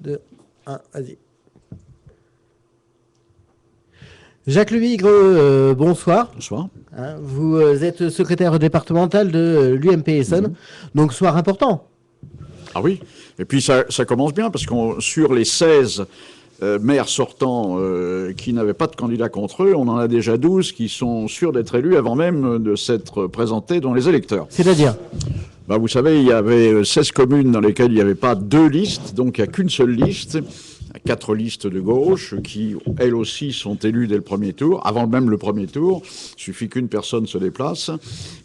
2, 1, vas-y. Jacques Levigre, bonsoir. Bonsoir. Vous êtes secrétaire départemental de l'UMP Essonne, donc soir important. Ah oui, et puis ça commence bien, parce que sur les 16 maires sortants qui n'avaient pas de candidat contre eux, on en a déjà 12 qui sont sûrs d'être élus avant même de s'être présentés dans les électeurs. C'est-à-dire ? Vous savez, il y avait 16 communes dans lesquelles il n'y avait pas 2 listes, donc il n'y a qu'une seule liste. 4 listes de gauche qui, elles aussi, sont élues dès le premier tour, avant même le premier tour. Il suffit qu'une personne se déplace.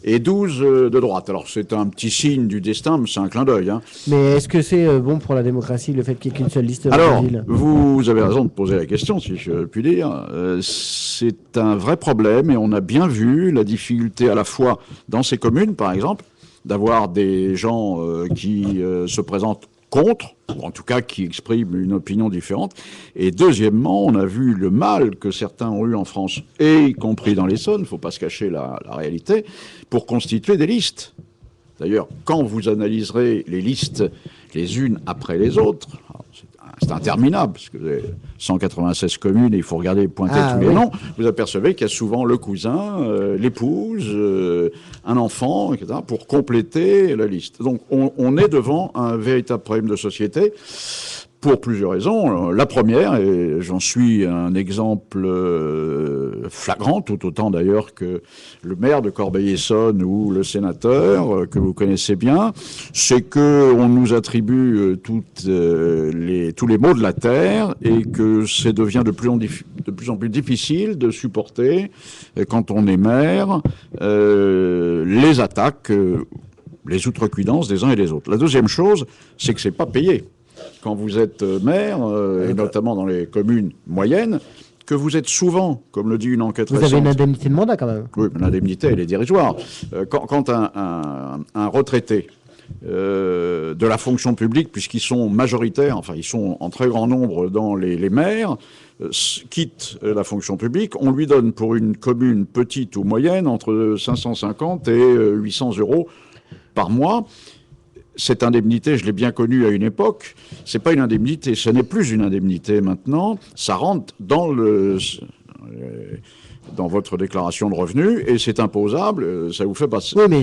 Et 12 de droite. Alors, c'est un petit signe du destin, mais c'est un clin d'œil. Mais est-ce que c'est bon pour la démocratie, le fait qu'il n'y ait qu'une seule liste ? Alors, vous avez raison de poser la question, si je puis dire. C'est un vrai problème, et on a bien vu la difficulté à la fois dans ces communes, par exemple, d'avoir des gens qui se présentent contre, ou en tout cas qui expriment une opinion différente. Et deuxièmement, on a vu le mal que certains ont eu en France, et y compris dans l'Essonne, il ne faut pas se cacher la réalité, pour constituer des listes. D'ailleurs, quand vous analyserez les listes les unes après les autres, c'est interminable, parce que vous avez 196 communes et il faut regarder pointer tous les noms, vous apercevez qu'il y a souvent le cousin, l'épouse, un enfant, etc., pour compléter la liste. Donc on est devant un véritable problème de société pour plusieurs raisons. La première, et j'en suis un exemple flagrant, tout autant d'ailleurs que le maire de Corbeil-Essonnes ou le sénateur, que vous connaissez bien, c'est qu'on nous attribue tous les maux de la terre et que ça devient de plus en plus difficile de supporter, quand on est maire, les attaques, les outrecuidances des uns et des autres. La deuxième chose, c'est que c'est pas payé. Quand vous êtes maire, et notamment dans les communes moyennes, que vous êtes souvent, comme le dit une enquête récente... Vous avez une indemnité de mandat, quand même. Oui, l'indemnité, elle est dérisoire. Quand un retraité de la fonction publique, puisqu'ils sont majoritaires, enfin, ils sont en très grand nombre dans les maires, quitte la fonction publique, on lui donne pour une commune petite ou moyenne entre 550 et 800 euros par mois. Cette indemnité, je l'ai bien connue à une époque, c'est pas une indemnité, ce n'est plus une indemnité maintenant, ça rentre dans votre déclaration de revenus et c'est imposable, ça vous fait passer. Oui, mais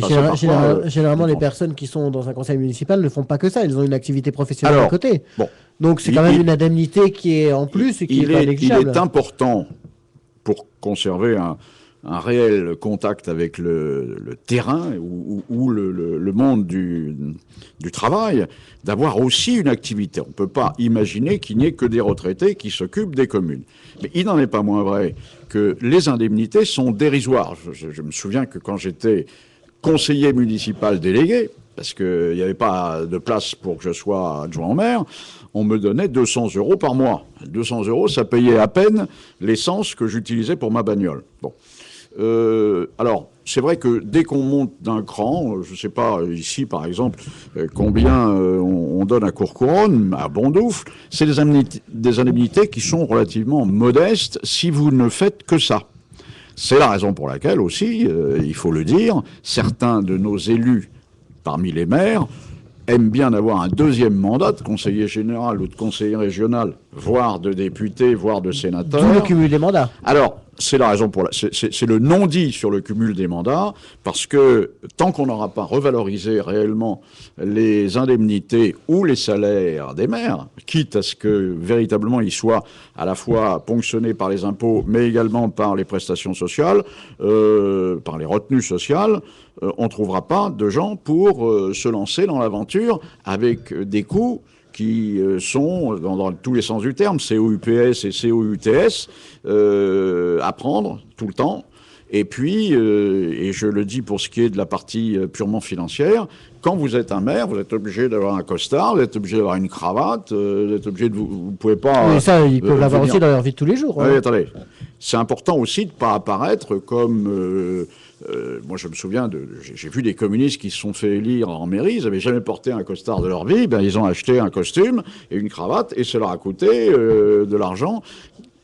généralement, les personnes qui sont dans un conseil municipal ne font pas que ça, elles ont une activité professionnelle à côté. Bon, donc c'est quand même une indemnité qui est en plus et qui est pas négligeable. Il est important, pour conserver un réel contact avec le terrain ou le monde du travail, d'avoir aussi une activité. On ne peut pas imaginer qu'il n'y ait que des retraités qui s'occupent des communes. Mais il n'en est pas moins vrai que les indemnités sont dérisoires. Je me souviens que quand j'étais conseiller municipal délégué, parce qu'il n'y avait pas de place pour que je sois adjoint au maire, on me donnait 200 euros par mois. 200 euros, ça payait à peine l'essence que j'utilisais pour ma bagnole. Bon. Alors, c'est vrai que dès qu'on monte d'un cran, je ne sais pas, ici par exemple, combien on donne à Courcouronnes, à Bondoufle, c'est des indemnités qui sont relativement modestes si vous ne faites que ça. C'est la raison pour laquelle aussi, il faut le dire, certains de nos élus parmi les maires aiment bien avoir un deuxième mandat de conseiller général ou de conseiller régional, voire de député, voire de sénateur. D'où le cumul des mandats. Alors, c'est la raison c'est le non-dit sur le cumul des mandats, parce que tant qu'on n'aura pas revalorisé réellement les indemnités ou les salaires des maires, quitte à ce que véritablement ils soient à la fois ponctionnés par les impôts, mais également par les prestations sociales, par les retenues sociales, on ne trouvera pas de gens pour se lancer dans l'aventure avec des coûts qui sont, dans tous les sens du terme, COUPS et COUTS, à prendre tout le temps. Et puis, et je le dis pour ce qui est de la partie purement financière, quand vous êtes un maire, vous êtes obligé d'avoir un costard, vous êtes obligé d'avoir une cravate, vous êtes obligé de... Vous pouvez pas... Mais ça, ils peuvent l'avoir aussi dans leur vie de tous les jours. Oui, attendez. C'est important aussi de ne pas apparaître comme... moi, je me souviens, j'ai vu des communistes qui se sont fait élire en mairie, ils n'avaient jamais porté un costard de leur vie, ils ont acheté un costume et une cravate, et ça leur a coûté de l'argent.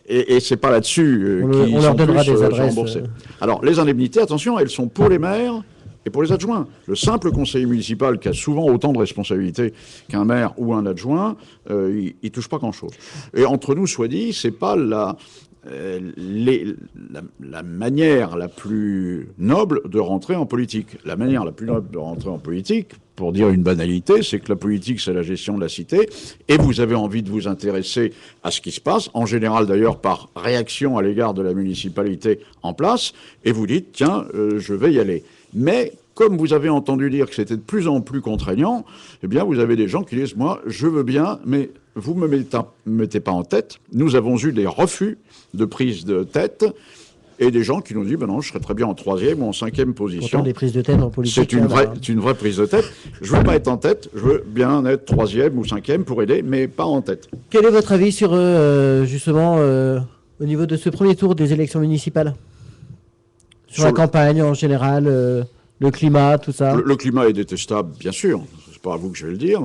Et c'est pas là-dessus on leur donnera des adresses. Alors, les indemnités, attention, elles sont pour les maires Et pour les adjoints, le simple conseiller municipal qui a souvent autant de responsabilités qu'un maire ou un adjoint, il touche pas grand-chose. Et entre nous, soit dit, c'est pas la manière la plus noble de rentrer en politique. La manière la plus noble de rentrer en politique, pour dire une banalité, c'est que la politique, c'est la gestion de la cité, et vous avez envie de vous intéresser à ce qui se passe, en général d'ailleurs par réaction à l'égard de la municipalité en place, et vous dites, tiens, je vais y aller. Mais comme vous avez entendu dire que c'était de plus en plus contraignant, eh bien vous avez des gens qui disent, moi, je veux bien, mais vous ne me mettez pas en tête. Nous avons eu des refus de prise de tête et des gens qui nous disent, ben non, je serais très bien en 3e ou en 5e position. Pourtant, des prises de tête en politique. C'est une vraie prise de tête. Je ne veux pas être en tête, je veux bien être 3e ou 5e pour aider, mais pas en tête. Quel est votre avis sur, justement, au niveau de ce premier tour des élections municipales ? Sur la campagne en général, le climat, tout ça. Le climat est détestable, bien sûr. C'est pas à vous que je vais le dire.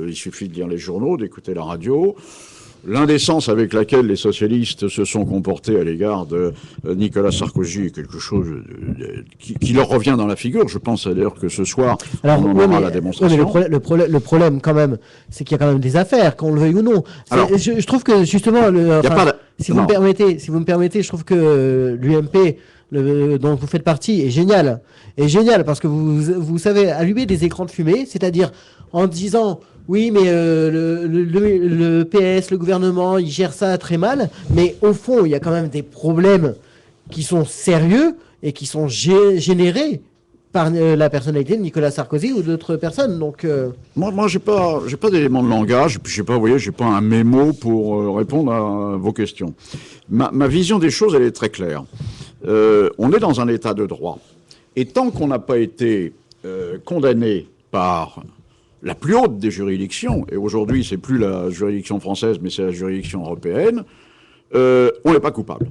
Il suffit de lire les journaux, d'écouter la radio. L'indécence avec laquelle les socialistes se sont comportés à l'égard de Nicolas Sarkozy est quelque chose qui leur revient dans la figure. Je pense d'ailleurs que ce soir, on en aura la démonstration. Mais le problème, quand même, c'est qu'il y a quand même des affaires, qu'on le veuille ou non. Alors, je trouve que, justement, si vous me permettez, je trouve que l'UMP, dont vous faites partie, est génial. Est génial parce que vous savez allumer des écrans de fumée, c'est-à-dire en disant oui, mais le PS, le gouvernement, il gère ça très mal, mais au fond, il y a quand même des problèmes qui sont sérieux et qui sont générés par la personnalité de Nicolas Sarkozy ou d'autres personnes. Donc moi j'ai pas d'éléments de langage, puis j'ai pas un mémo pour répondre à vos questions. Ma vision des choses, elle est très claire. On est dans un état de droit. Et tant qu'on n'a pas été condamné par la plus haute des juridictions, et aujourd'hui c'est plus la juridiction française, mais c'est la juridiction européenne, on n'est pas coupable.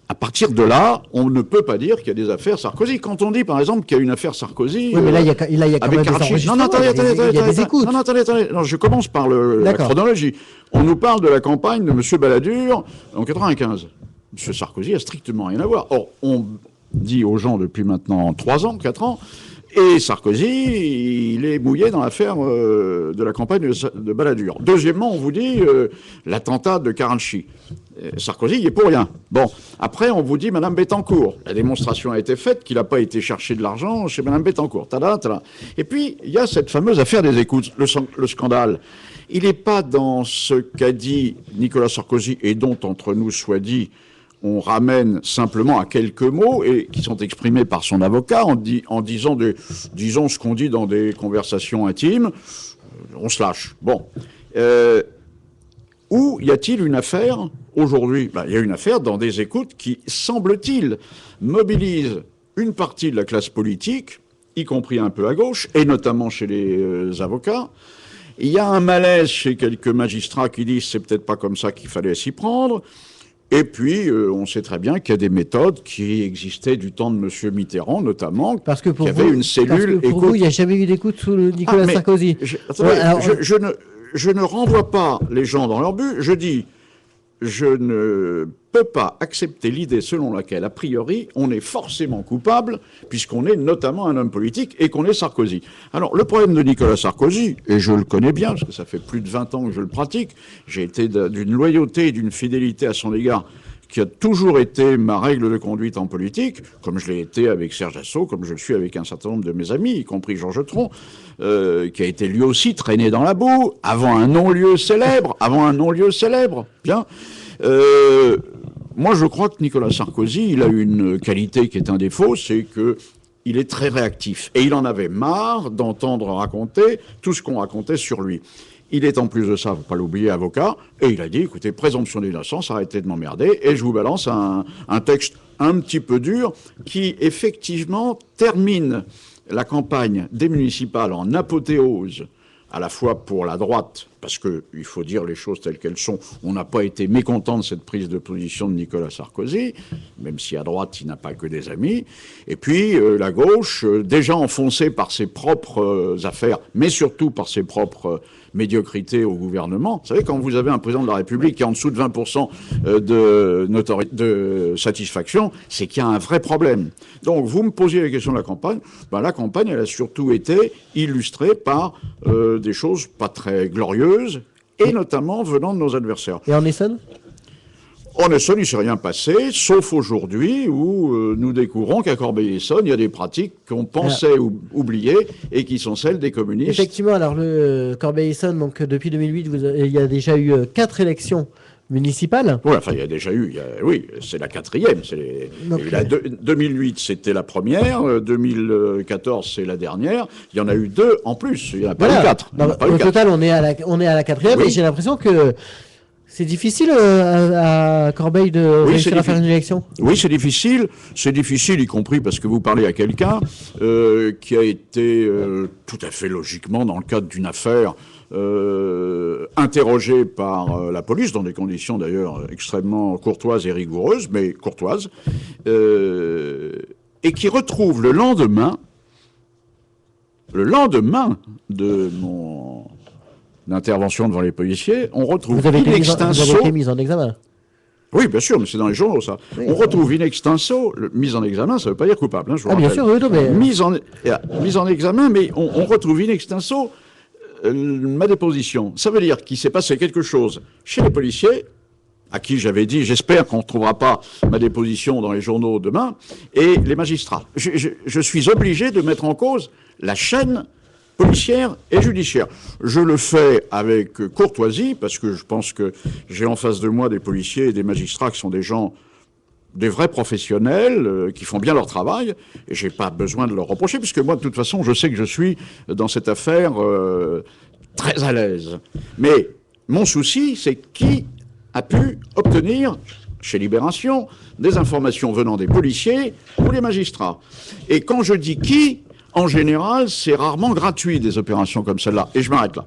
À partir de là, on ne peut pas dire qu'il y a des affaires Sarkozy. Quand on dit, par exemple, qu'il y a une affaire Sarkozy... Oui, mais là, il y a quand même des enregistrements. Non, attendez. Non, je commence par la chronologie. On nous parle de la campagne de M. Balladur en 95. M. Sarkozy a strictement rien à voir. Or, on dit aux gens depuis maintenant 3 ans, 4 ans, et Sarkozy, il est mouillé dans l'affaire de la campagne de Balladur. Deuxièmement, on vous dit l'attentat de Karanchi. Sarkozy, il est pour rien. Bon, après, on vous dit Madame Bettencourt. La démonstration a été faite qu'il n'a pas été chercher de l'argent chez Madame Bettencourt. Tada. Et puis, il y a cette fameuse affaire des écoutes, le scandale. Il n'est pas dans ce qu'a dit Nicolas Sarkozy et dont, entre nous soit dit, on ramène simplement à quelques mots et qui sont exprimés par son avocat en disant disons ce qu'on dit dans des conversations intimes, on se lâche. Bon. Où y a-t-il une affaire aujourd'hui ? Il y a une affaire dans des écoutes qui, semble-t-il, mobilisent une partie de la classe politique, y compris un peu à gauche, et notamment chez les avocats. Il y a un malaise chez quelques magistrats qui disent c'est peut-être pas comme ça qu'il fallait s'y prendre. Et puis, on sait très bien qu'il y a des méthodes qui existaient du temps de M. Mitterrand, notamment, parce que pour qui avait une cellule... Parce que pour vous, il n'y a jamais eu d'écoute sous Nicolas Sarkozy. Je ne renvoie pas les gens dans leur but. Je dis, je ne peux pas accepter l'idée selon laquelle, a priori, on est forcément coupable, puisqu'on est notamment un homme politique et qu'on est Sarkozy. Alors, le problème de Nicolas Sarkozy, et je le connais bien, parce que ça fait plus de 20 ans que je le pratique, j'ai été d'une loyauté et d'une fidélité à son égard qui a toujours été ma règle de conduite en politique, comme je l'ai été avec Serge Dassault, comme je le suis avec un certain nombre de mes amis, y compris Georges Tron, qui a été lui aussi traîné dans la boue, avant un non-lieu célèbre. Bien. Moi, je crois que Nicolas Sarkozy, il a une qualité qui est un défaut, c'est que il est très réactif. Et il en avait marre d'entendre raconter tout ce qu'on racontait sur lui. Il est en plus de ça, faut pas l'oublier, avocat, et il a dit, écoutez, présomption d'innocence, arrêtez de m'emmerder, et je vous balance un texte un petit peu dur qui, effectivement, termine la campagne des municipales en apothéose, à la fois pour la droite parce qu'il faut dire les choses telles qu'elles sont, on n'a pas été mécontent de cette prise de position de Nicolas Sarkozy, même si à droite, il n'a pas que des amis. Et puis, la gauche, déjà enfoncée par ses propres affaires, mais surtout par ses propres médiocrités au gouvernement. Vous savez, quand vous avez un président de la République qui est en dessous de 20% de satisfaction, c'est qu'il y a un vrai problème. Donc, vous me posiez la question de la campagne. Ben, la campagne, elle a surtout été illustrée par des choses pas très glorieuses, et notamment venant de nos adversaires. Et en Essonne ? En Essonne, il ne s'est rien passé, sauf aujourd'hui où nous découvrons qu'à Corbeil-Essonnes, il y a des pratiques qu'on pensait oublier et qui sont celles des communistes. Effectivement, alors le Corbeil-Essonnes, donc depuis 2008, il y a déjà eu 4 élections municipales. Oui, enfin, il y a déjà eu, oui, c'est la 4e. 2008, c'était la première, 2014, c'est la dernière. Il y en a eu 2 en plus, il n'y en a pas eu 4. Au total, on est à la 4e, oui. Et j'ai l'impression que c'est difficile à Corbeil de réussir à faire une élection. Oui, c'est difficile. C'est difficile, y compris parce que vous parlez à quelqu'un qui a été tout à fait logiquement, dans le cadre d'une affaire, interrogé par la police, dans des conditions d'ailleurs extrêmement courtoises et rigoureuses, mais courtoises, et qui retrouve le lendemain de mon d'intervention devant les policiers, on retrouve in extenso... Vous avez été mis en examen. Oui, bien sûr, mais c'est dans les journaux, ça. Oui, on retrouve in extenso, mise en examen, ça ne veut pas dire coupable, hein, je vous rappelle. Bien sûr, oui, non, mais... Mise en examen, mais on retrouve in extenso ma déposition. Ça veut dire qu'il s'est passé quelque chose chez les policiers, à qui j'avais dit, j'espère qu'on ne retrouvera pas ma déposition dans les journaux demain, et les magistrats. Je suis obligé de mettre en cause la chaîne policière et judiciaire. Je le fais avec courtoisie, parce que je pense que j'ai en face de moi des policiers et des magistrats qui sont des gens, des vrais professionnels, qui font bien leur travail, et j'ai pas besoin de leur reprocher, puisque moi, de toute façon, je sais que je suis dans cette affaire très à l'aise. Mais mon souci, c'est qui a pu obtenir, chez Libération, des informations venant des policiers ou des magistrats. Et quand je dis qui, en général, c'est rarement gratuit, des opérations comme celle-là. Et je m'arrête là.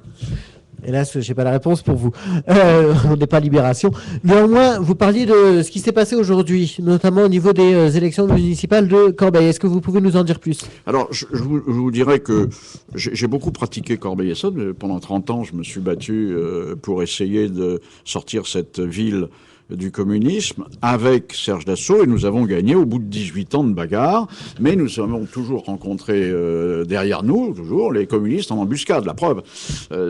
Hélas, je n'ai pas la réponse pour vous. On n'est pas Libération. Néanmoins, vous parliez de ce qui s'est passé aujourd'hui, notamment au niveau des élections municipales de Corbeil. Est-ce que vous pouvez nous en dire plus ? Alors, je vous dirais que j'ai beaucoup pratiqué Corbeil-Essonnes. Pendant 30 ans, je me suis battu pour essayer de sortir cette ville du communisme avec Serge Dassault, et nous avons gagné au bout de 18 ans de bagarre, mais nous avons toujours rencontré derrière nous, toujours, les communistes en embuscade. La preuve,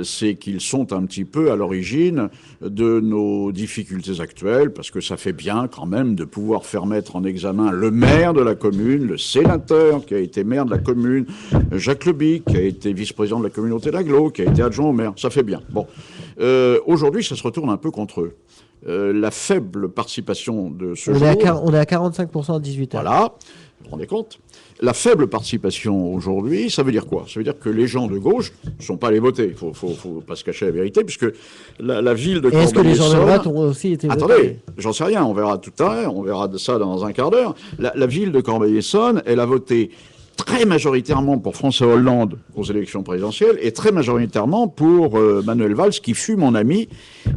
c'est qu'ils sont un petit peu à l'origine de nos difficultés actuelles, parce que ça fait bien quand même de pouvoir faire mettre en examen le maire de la commune, le sénateur qui a été maire de la commune, Jacques Lebic, qui a été vice-président de la communauté d'Aglo, qui a été adjoint au maire. Ça fait bien. Bon, aujourd'hui, ça se retourne un peu contre eux. La faible participation de ce jour... On est à 45% à 18 heures. Voilà, vous vous rendez compte ? La faible participation aujourd'hui, ça veut dire quoi ? Ça veut dire que les gens de gauche ne sont pas allés voter. Il ne faut pas se cacher la vérité, puisque la ville de Corbeil-Essonnes... Est-ce que les gens de droite ont aussi été votés ? Attendez, j'en sais rien, on verra tout à l'heure, on verra ça dans un quart d'heure. La ville de Corbeil-Essonnes, elle a voté très majoritairement pour François Hollande aux élections présidentielles et très majoritairement pour Manuel Valls, qui fut mon ami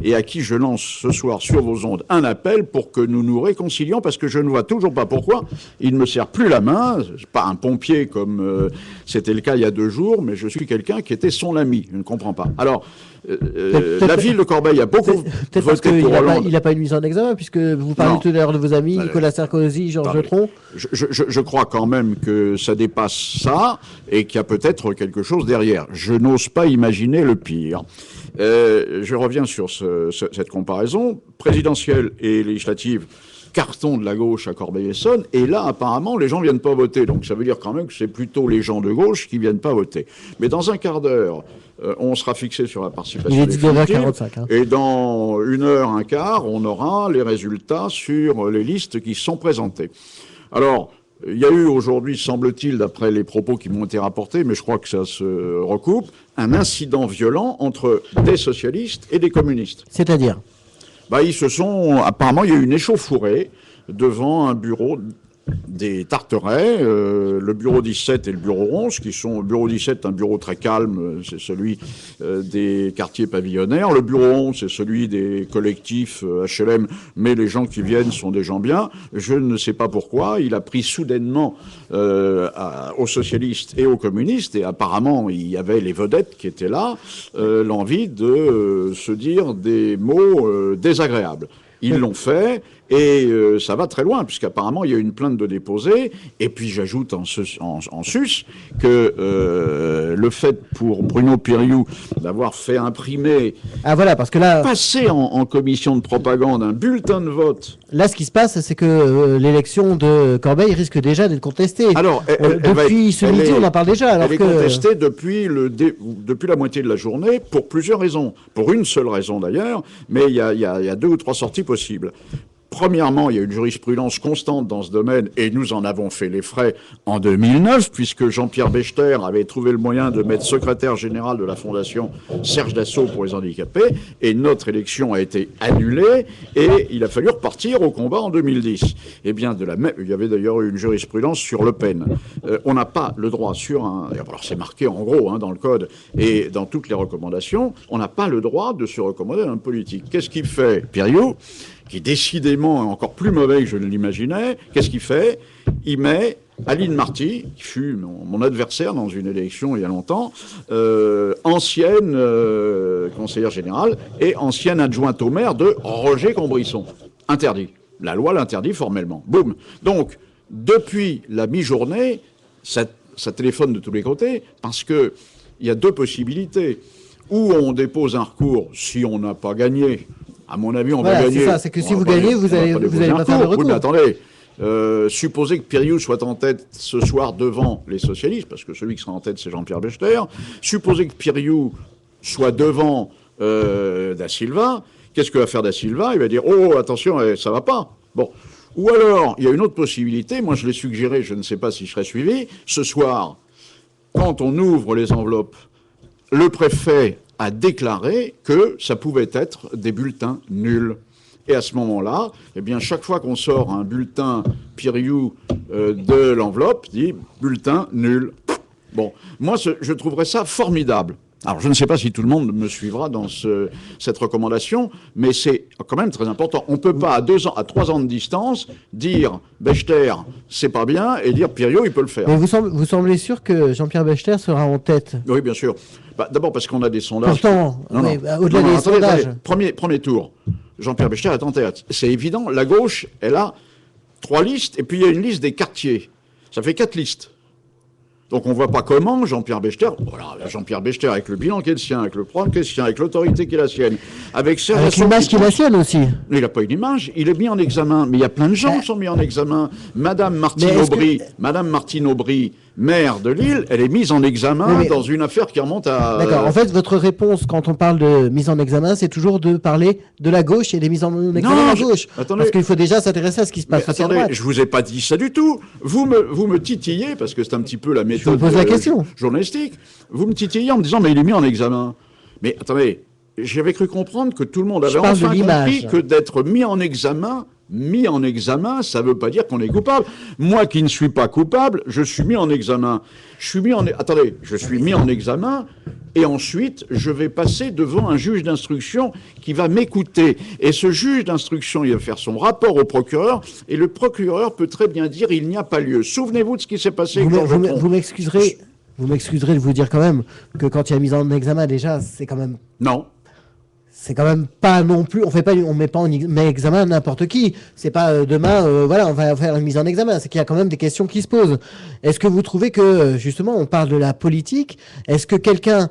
et à qui je lance ce soir sur vos ondes un appel pour que nous nous réconcilions, parce que je ne vois toujours pas pourquoi il ne me serre plus la main. Je suis pas un pompier comme c'était le cas il y a 2 jours, mais je suis quelqu'un qui était son ami. Je ne comprends pas. Alors, la ville de Corbeil a beaucoup voté pour Hollande. Il n'a pas une mise en examen, puisque vous parlez tout à l'heure de vos amis, Nicolas Sarkozy, Georges Tron. Je crois quand même que ça dépasse ça et qu'il y a peut-être quelque chose derrière. Je n'ose pas imaginer le pire. Je reviens sur cette comparaison. Présidentielle et législative, carton de la gauche à Corbeil-Essonnes, et là, apparemment, les gens ne viennent pas voter. Donc ça veut dire quand même que c'est plutôt les gens de gauche qui ne viennent pas voter. Mais dans un quart d'heure, on sera fixé sur la participation définitive, et dans 1 heure, un quart, on aura les résultats sur les listes qui sont présentées. Alors, il y a eu aujourd'hui, semble-t-il, d'après les propos qui m'ont été rapportés, mais je crois que ça se recoupe, un incident violent entre des socialistes et des communistes. C'est-à-dire ? Apparemment, il y a eu une échauffourée devant un bureau des Tarterets, le bureau 17 et le bureau 11, qui sont, le bureau 17 un bureau très calme, c'est celui des quartiers pavillonnaires, le bureau 11 c'est celui des collectifs HLM, mais les gens qui viennent sont des gens bien. Je ne sais pas pourquoi, il a pris soudainement aux socialistes et aux communistes, et apparemment il y avait les vedettes qui étaient là, l'envie de se dire des mots désagréables. Ils l'ont fait, et ça va très loin, puisqu'apparemment il y a une plainte de déposée. Et puis j'ajoute en sus que le fait pour Bruno Piriou d'avoir fait imprimer, voilà, parce que là, passer en commission de propagande un bulletin de vote. Là, ce qui se passe, c'est que l'élection de Corbeil risque déjà d'être contestée. Alors, depuis ce midi, on en parle déjà. Alors elle est contestée depuis la moitié de la journée, pour plusieurs raisons. Pour une seule raison d'ailleurs, mais il y a 2 ou 3 sorties possibles. Premièrement, il y a une jurisprudence constante dans ce domaine, et nous en avons fait les frais en 2009, puisque Jean-Pierre Bechter avait trouvé le moyen de mettre secrétaire général de la Fondation Serge Dassault pour les handicapés, et notre élection a été annulée, et il a fallu repartir au combat en 2010. Eh bien, il y avait d'ailleurs une jurisprudence sur Le Pen. On n'a pas le droit sur un... Alors c'est marqué en gros dans le code et dans toutes les recommandations, on n'a pas le droit de se recommander à un politique. Qu'est-ce qu'il fait, Piriou, qui décidément est encore plus mauvais que je ne l'imaginais? Qu'est-ce qu'il fait? Il met Aline Marty, qui fut mon adversaire dans une élection il y a longtemps, ancienne conseillère générale et ancienne adjointe au maire de Roger Combrisson. Interdit. La loi l'interdit formellement. Boum. Donc, depuis la mi-journée, ça téléphone de tous les côtés, parce qu'il y a 2 possibilités. Ou on dépose un recours si on n'a pas gagné. À mon avis, on va gagner. C'est ça, c'est que si vous gagnez, vous n'allez pas faire de recours. Oui, mais attendez, supposez que Piriou soit en tête ce soir devant les socialistes, parce que celui qui sera en tête, c'est Jean-Pierre Bechter. Supposez que Piriou soit devant Da Silva. Qu'est-ce que va faire Da Silva? Il va dire « Oh, attention, ça va pas ». Bon. Ou alors, il y a une autre possibilité, moi je l'ai suggéré, je ne sais pas si je serai suivi, ce soir, quand on ouvre les enveloppes, le préfet a déclaré que ça pouvait être des bulletins nuls. Et à ce moment-là, eh bien, chaque fois qu'on sort un bulletin Piriou de l'enveloppe, dit bulletin nul. Bon, moi, je trouverais ça formidable. Alors, je ne sais pas si tout le monde me suivra dans cette recommandation, mais c'est quand même très important. On ne peut pas, à 3 ans de distance, dire Bechter, c'est pas bien, et dire Piriou, il peut le faire. Mais vous semblez sûr que Jean-Pierre Bechter sera en tête? Oui, bien sûr. D'abord parce qu'on a des sondages. Pourtant, au-delà des sondages. Premier tour, Jean-Pierre Bechter est en tête. C'est évident, la gauche, elle a 3 listes, et puis il y a une liste des quartiers. Ça fait 4 listes. Donc on ne voit pas comment Jean-Pierre Bechter, voilà, Jean-Pierre Bechter avec le bilan qui est le sien, avec le programme qui est le sien, avec l'autorité qui est la sienne, avec l'image qui est la sienne aussi. Il n'a pas une image, il est mis en examen. Mais il y a plein de gens qui sont mis en examen. Madame Martine Aubry, maire de Lille, elle est mise en examen dans une affaire qui remonte à... D'accord. En fait, votre réponse quand on parle de mise en examen, c'est toujours de parler de la gauche et des mises en examen de la gauche. Attendez, parce qu'il faut déjà s'intéresser à ce qui se passe à droite. Je vous ai pas dit ça du tout. Vous me titillez, parce que c'est un petit peu la méthode je vous pose la question. Journalistique. Vous me titillez en me disant, mais il est mis en examen. Mais attendez, j'avais cru comprendre que tout le monde avait enfin compris que d'être mis en examen, ça ne veut pas dire qu'on est coupable. Moi qui ne suis pas coupable, je suis mis en examen. Je suis mis en examen, et ensuite, je vais passer devant un juge d'instruction qui va m'écouter. Et ce juge d'instruction, il va faire son rapport au procureur, et le procureur peut très bien dire il n'y a pas lieu. Souvenez-vous de ce qui s'est passé avec Georges Tron. Vous m'excuserez de vous dire quand même que quand il y a mise en examen, déjà, c'est quand même... Non. C'est quand même pas non plus, on met pas en examen n'importe qui. C'est pas demain, on va faire une mise en examen. C'est qu'il y a quand même des questions qui se posent. Est-ce que vous trouvez que, justement, on parle de la politique? Est-ce que quelqu'un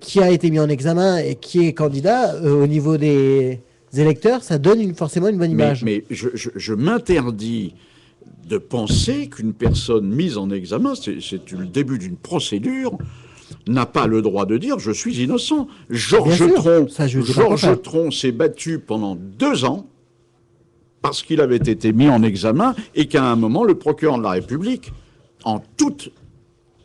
qui a été mis en examen et qui est candidat au niveau des électeurs, ça donne forcément une bonne image? Mais je m'interdis de penser qu'une personne mise en examen, c'est le début d'une procédure, n'a pas le droit de dire « je suis innocent ». Georges Tron s'est battu pendant 2 ans parce qu'il avait été mis en examen et qu'à un moment, le procureur de la République, en toute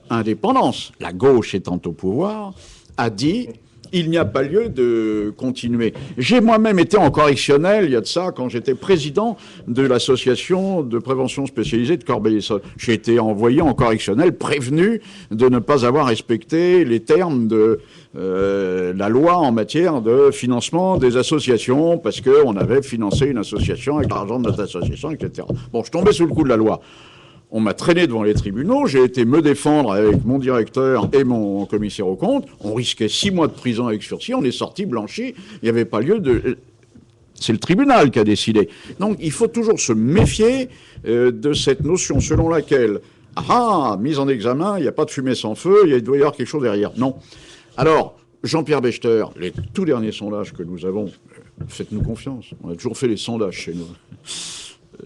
indépendance, la gauche étant au pouvoir, a dit il n'y a pas lieu de continuer. J'ai moi-même été en correctionnel, il y a de ça, quand j'étais président de l'association de prévention spécialisée de Corbeil-Essonnes. J'ai été envoyé en correctionnel, prévenu de ne pas avoir respecté les termes de la loi en matière de financement des associations, parce qu'on avait financé une association avec l'argent de notre association, etc. Bon, je tombais sous le coup de la loi. On m'a traîné devant les tribunaux, j'ai été me défendre avec mon directeur et mon commissaire aux comptes. On risquait 6 mois de prison avec sursis, on est sorti blanchi, il n'y avait pas lieu de... C'est le tribunal qui a décidé. Donc il faut toujours se méfier de cette notion selon laquelle, mise en examen, il n'y a pas de fumée sans feu, il doit y avoir quelque chose derrière. Non. Alors, Jean-Pierre Bechter, les tout derniers sondages que nous avons, faites-nous confiance, on a toujours fait les sondages chez nous.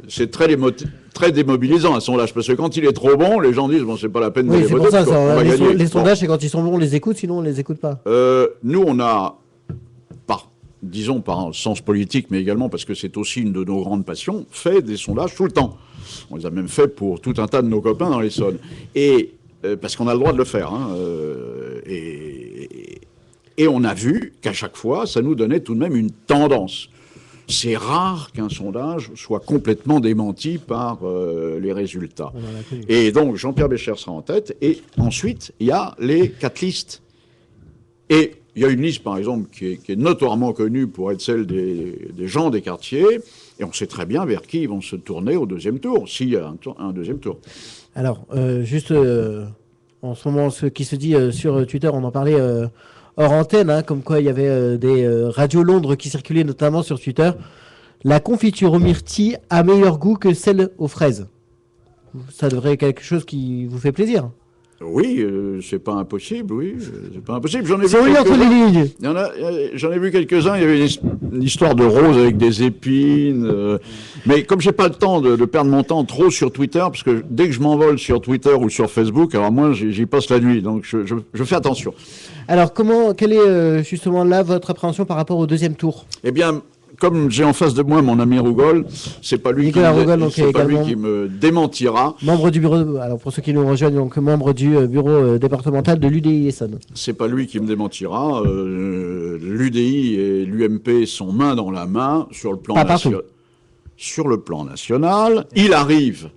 C'est très démobilisant un sondage, parce que quand il est trop bon, les gens disent bon, c'est pas la peine d'aller voter. C'est pour ça, les sondages, c'est quand ils sont bons, on les écoute, sinon on les écoute pas. Nous, on a, disons par sens politique, mais également parce que c'est aussi une de nos grandes passions, fait des sondages tout le temps. On les a même fait pour tout un tas de nos copains dans l'Essonne. Et parce qu'on a le droit de le faire. Et on a vu qu'à chaque fois, ça nous donnait tout de même une tendance. C'est rare qu'un sondage soit complètement démenti par les résultats. Et donc, Jean-Pierre Becher sera en tête. Et ensuite, il y a les 4 listes. Et il y a une liste, par exemple, qui est notoirement connue pour être celle des gens des quartiers. Et on sait très bien vers qui ils vont se tourner au deuxième tour, s'il y a un deuxième tour. Alors, juste en ce moment, ce qui se dit sur Twitter, on en parlait... hors antenne, comme quoi il y avait des radios Londres qui circulaient notamment sur Twitter. La confiture aux myrtilles a meilleur goût que celle aux fraises. Ça devrait être quelque chose qui vous fait plaisir. Oui, c'est pas impossible, oui. C'est pas impossible. J'en ai vu quelques-uns. Il y avait une histoire de rose avec des épines. Mais comme j'ai pas le temps de perdre mon temps trop sur Twitter, parce que dès que je m'envole sur Twitter ou sur Facebook, alors moi, j'y passe la nuit. Donc, je fais attention. Alors, quelle est justement là votre appréhension par rapport au deuxième tour ? Eh bien, comme j'ai en face de moi mon ami Rougol, c'est pas lui qui me démentira. Membre du bureau, alors pour ceux qui nous rejoignent, donc membre du bureau départemental de l'UDI Essonne. C'est pas lui qui me démentira. L'UDI et l'UMP sont main dans la main sur le plan national. Sur le plan national, il arrive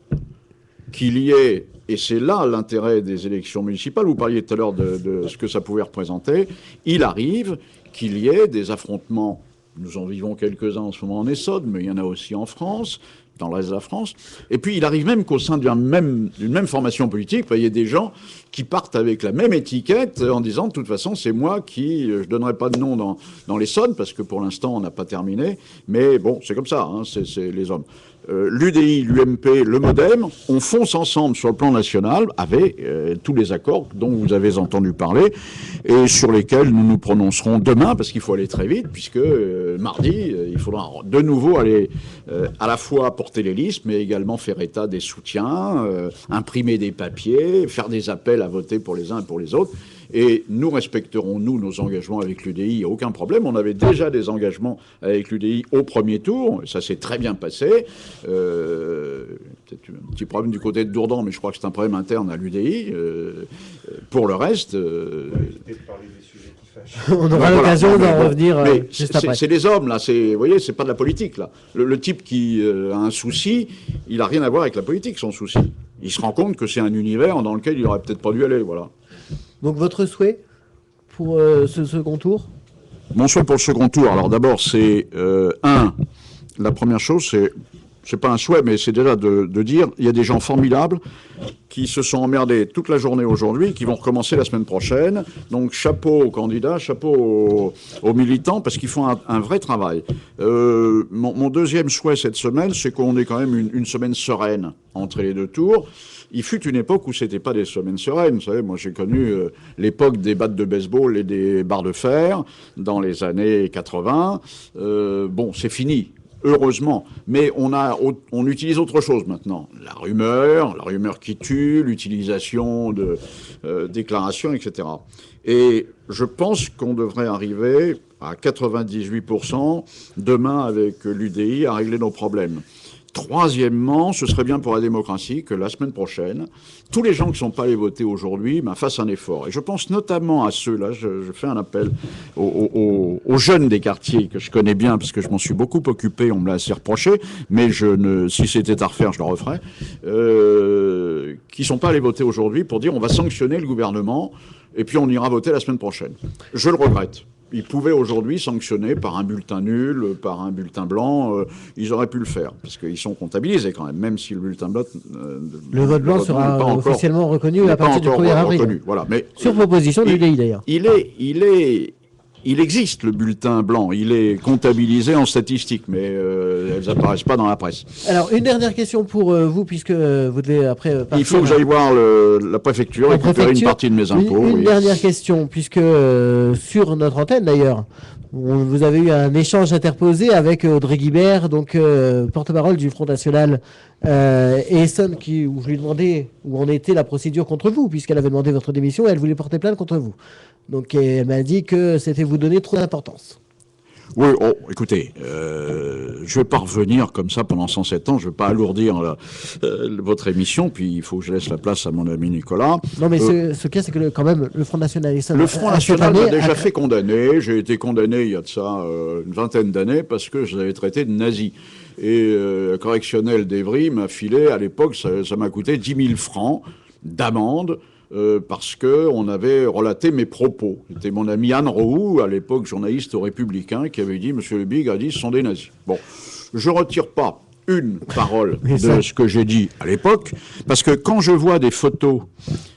qu'il y ait, et c'est là l'intérêt des élections municipales, vous parliez tout à l'heure de ce que ça pouvait représenter, il arrive qu'il y ait des affrontements. Nous en vivons quelques-uns en ce moment en Essonne, mais il y en a aussi en France, dans le reste de la France. Et puis, il arrive même qu'au sein d'une même formation politique, il y ait des gens qui partent avec la même étiquette en disant, de toute façon, c'est moi qui... Je ne donnerai pas de nom dans l'Essonne, parce que pour l'instant, on n'a pas terminé. Mais bon, c'est comme ça, c'est les hommes. L'UDI, l'UMP, le MoDem, on fonce ensemble sur le plan national avec tous les accords dont vous avez entendu parler et sur lesquels nous nous prononcerons demain, parce qu'il faut aller très vite, puisque mardi, il faudra de nouveau aller à la fois porter les listes, mais également faire état des soutiens, imprimer des papiers, faire des appels à voter pour les uns et pour les autres. Et nous respecterons, nos engagements avec l'UDI, il n'y a aucun problème. On avait déjà des engagements avec l'UDI au premier tour, ça s'est très bien passé. Peut-être un petit problème du côté de Dourdan, mais je crois que c'est un problème interne à l'UDI. Pour le reste... On aura l'occasion d'en revenir juste après. C'est les hommes, là. Vous voyez, c'est pas de la politique, là. Le type qui a un souci, il n'a rien à voir avec la politique, son souci. Il se rend compte que c'est un univers dans lequel il n'aurait peut-être pas dû aller, voilà. Donc votre souhait pour ce second tour ? Mon souhait pour le second tour, alors d'abord, c'est la première chose, c'est pas un souhait, mais c'est déjà de dire, il y a des gens formidables qui se sont emmerdés toute la journée aujourd'hui, qui vont recommencer la semaine prochaine. Donc chapeau aux candidats, chapeau aux militants, parce qu'ils font un vrai travail. Mon deuxième souhait cette semaine, c'est qu'on ait quand même une semaine sereine entre les deux tours. Il fut une époque où c'était pas des semaines sereines. Vous savez, moi j'ai connu l'époque des battes de baseball et des barres de fer dans les années 80. Bon, c'est fini. Heureusement, mais on utilise autre chose maintenant. La rumeur qui tue, l'utilisation de déclarations, etc. Et je pense qu'on devrait arriver à 98% demain avec l'UDI à régler nos problèmes. Troisièmement, ce serait bien pour la démocratie que la semaine prochaine, tous les gens qui ne sont pas allés voter aujourd'hui fassent un effort. Et je pense notamment à ceux-là, je fais un appel aux jeunes des quartiers que je connais bien, parce que je m'en suis beaucoup occupé, on me l'a assez reproché, mais si c'était à refaire, je le referais, qui ne sont pas allés voter aujourd'hui pour dire on va sanctionner le gouvernement et puis on ira voter la semaine prochaine. Je le regrette. Ils pouvaient aujourd'hui sanctionner par un bulletin nul, par un bulletin blanc. Ils auraient pu le faire, parce qu'ils sont comptabilisés quand même si le bulletin blanc... le vote blanc sera officiellement reconnu à partir du 1er avril. Voilà, mais sur proposition de l'UDI d'ailleurs. Il existe le bulletin blanc, il est comptabilisé en statistiques, mais elles n'apparaissent pas dans la presse. Alors, une dernière question pour vous, puisque vous devez après partir. Il faut que j'aille voir la préfecture, récupérer une partie de mes impôts. Une dernière question, puisque sur notre antenne d'ailleurs, vous avez eu un échange interposé avec Audrey Guibert, donc porte-parole du Front National et Essonne, où je lui demandais où en était la procédure contre vous, puisqu'elle avait demandé votre démission et elle voulait porter plainte contre vous. Donc elle m'a dit que c'était vous donner trop d'importance. Oui, écoutez, je ne vais pas revenir comme ça pendant 107 ans, je ne vais pas alourdir votre émission, puis il faut que je laisse la place à mon ami Nicolas. Non, mais ce cas, c'est que quand même, le Front National... Le Front National m'a déjà fait condamner. J'ai été condamné il y a de ça une vingtaine d'années parce que je l'avais traité de nazi. Et le correctionnel d'Evry m'a filé, à l'époque, ça m'a coûté 10 000 francs d'amende. Parce qu'on avait relaté mes propos. C'était mon ami Anne Roux, à l'époque journaliste républicain, qui avait dit « Monsieur Le Big a dit ce sont des nazis ». Bon, je ne retire pas une parole de ce que j'ai dit à l'époque, parce que quand je vois des photos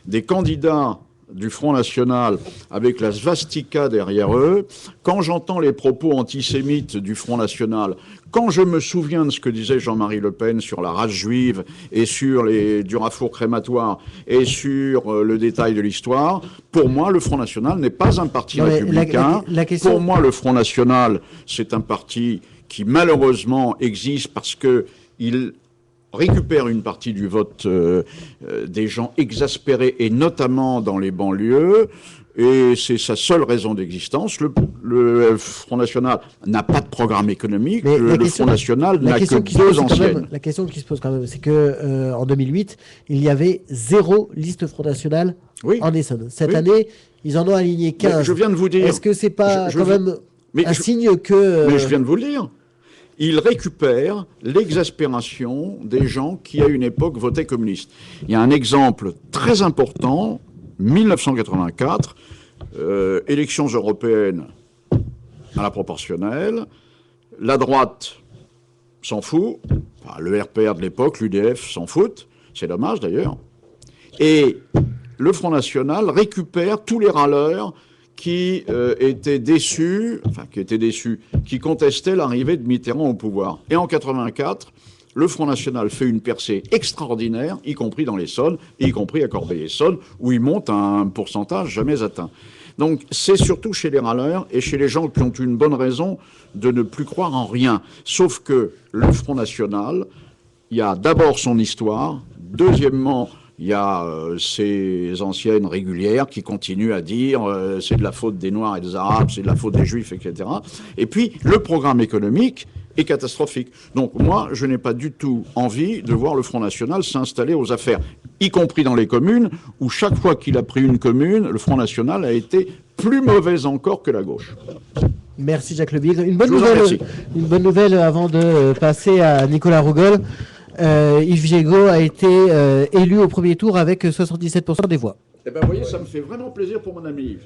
des candidats du Front National avec la svastika derrière eux, quand j'entends les propos antisémites du Front National, quand je me souviens de ce que disait Jean-Marie Le Pen sur la race juive et sur les durafours crématoires et sur le détail de l'histoire, pour moi, le Front National n'est pas un parti républicain. Pour moi, le Front National, c'est un parti qui malheureusement existe parce qu'il récupère une partie du vote des gens exaspérés, et notamment dans les banlieues, et c'est sa seule raison d'existence. Le Front National n'a pas de programme économique, le Front National n'a que deux anciennes. La question qui se pose quand même, c'est que en 2008, il y avait 0 liste Front National en Essonne. Cette année, ils en ont aligné 15. Mais je viens de vous dire... Est-ce que c'est pas quand même un signe que... Mais je viens de vous le dire. Il récupère l'exaspération des gens qui, à une époque, votaient communiste. Il y a un exemple très important, 1984, élections européennes à la proportionnelle. La droite s'en fout, enfin, le RPR de l'époque, l'UDF s'en fout, c'est dommage d'ailleurs. Et le Front National récupère tous les râleurs qui étaient déçus, qui contestaient l'arrivée de Mitterrand au pouvoir. Et en 84, le Front National fait une percée extraordinaire, y compris dans l'Essonne, y compris à Corbeil-Essonne, où il monte à un pourcentage jamais atteint. Donc c'est surtout chez les râleurs et chez les gens qui ont une bonne raison de ne plus croire en rien. Sauf que le Front National, il y a d'abord son histoire, deuxièmement, il y a ces anciennes régulières qui continuent à dire c'est de la faute des Noirs et des Arabes, c'est de la faute des Juifs, etc. Et puis, le programme économique est catastrophique. Donc, moi, je n'ai pas du tout envie de voir le Front National s'installer aux affaires, y compris dans les communes, où chaque fois qu'il a pris une commune, le Front National a été plus mauvais encore que la gauche. Merci Jacques Lebigre. Une bonne nouvelle avant de passer à Nicolas Rougol. Yves Gégaud a été élu au premier tour avec 77% des voix. Eh bien, vous voyez, ça me fait vraiment plaisir pour mon ami Yves.